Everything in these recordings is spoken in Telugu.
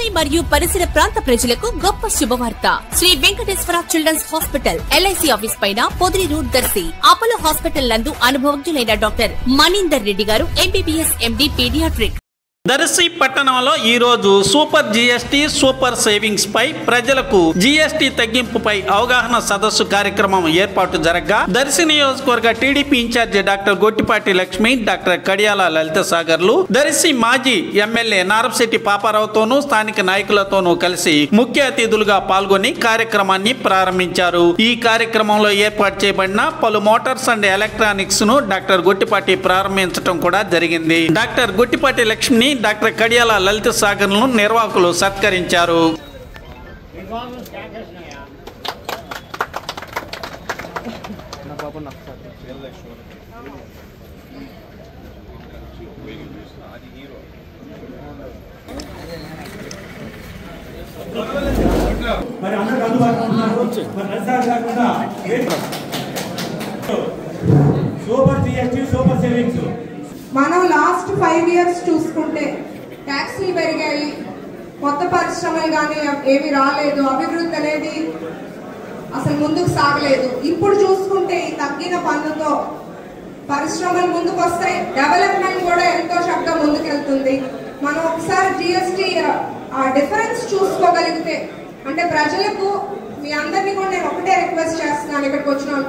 పడమటి మరియు పరిసర ప్రాంత ప్రజలకు గొప్ప శుభవార్త. Sri Venkateswara children's hospital LIC office పైన Podili route Darsi Apollo hospital నందు అనుభవజ్ఞులైన డాక్టర్ మణీందర్ రెడ్డి గారు MBBS MD పీడియాట్రిక్. దర్శి పట్టణంలో ఈ రోజు సూపర్ GST సూపర్ సేవింగ్స్ పై ప్రజలకు GST తగ్గింపుపై అవగాహన సదస్సు కార్యక్రమం ఏర్పాటు జరగగా దర్శి నియోజకవర్గ TDP incharge doctor Gottipati Lakshmi, doctor Kadiyala Lalitha సాగర్లు, దర్శి మాజీ ఎమ్మెల్యే నారపశెట్టి పాపారావుతోనూ స్థానిక నాయకులతోనూ కలిసి ముఖ్య అతిథులుగా పాల్గొని కార్యక్రమాన్ని ప్రారంభించారు. ఈ కార్యక్రమంలో ఏర్పాటు చేయబడిన పలు మోటార్స్ అండ్ ఎలక్ట్రానిక్స్ ను డాక్టర్ గొట్టిపాటి ప్రారంభించడం కూడా జరిగింది. డాక్టర్ గొట్టిపాటి లక్ష్మిని, డాక్టర్ కడియాల లలిత సాగర్లను నిర్వాహకులు సత్కరించారు. మనం లాస్ట్ 5 years చూసుకుంటే ట్యాక్సీలు పెరిగాయి, కొత్త పరిశ్రమలు కానీ ఏవి రాలేదు, అభివృద్ధి అనేది అసలు ముందుకు సాగలేదు. ఇప్పుడు చూసుకుంటే ఈ తగ్గిన పన్నుతో పరిశ్రమలు ముందుకు వస్తాయి, డెవలప్మెంట్ కూడా ఎంతో చక్కగా ముందుకెళ్తుంది. మనం ఒకసారి GST ఆ డిఫరెన్స్ చూసుకోగలిగితే, అంటే ప్రజలకు మీ అందరినీ కూడా నేను ఒకటే రిక్వెస్ట్ చేస్తున్నాను, ఇక్కడికి వచ్చిన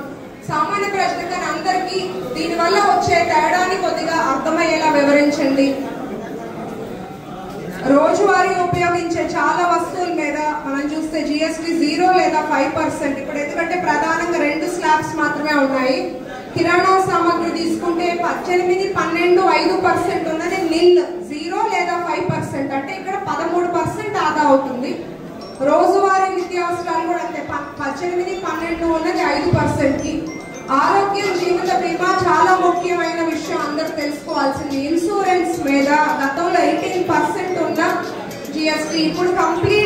సామాన్య ప్రజలకు కానీ అందరికీ దీనివల్ల వచ్చే తేడాని కొద్దిగా అర్థమయ్యేలా వివరించండి. రోజువారీ ఉపయోగించే చాలా వస్తువుల మీద మనం చూస్తే GST 0 లేదా 5%. ఇప్పుడు ఎందుకంటే ప్రధానంగా 2 స్లాబ్స్ మాత్రమే ఉన్నాయి. కిరాణా సామాగ్రి తీసుకుంటే 18, 12, 5% ఉన్నది నిల్, 0 లేదా 5%, అంటే ఇక్కడ 13% ఆదా అవుతుంది. రోజువారీ నిత్యావసరాలు కూడా అంతే, 18, 12 ఉన్నది 5%కి. ఆరోగ్యం, జీవిత బీమా చాలా ముఖ్యమైన విషయం, అందరూ తెలుసుకోవాల్సింది. ఇన్సూరెన్స్ మీద గతంలో 18% ఉన్న GST ఇప్పుడు కంప్లీట్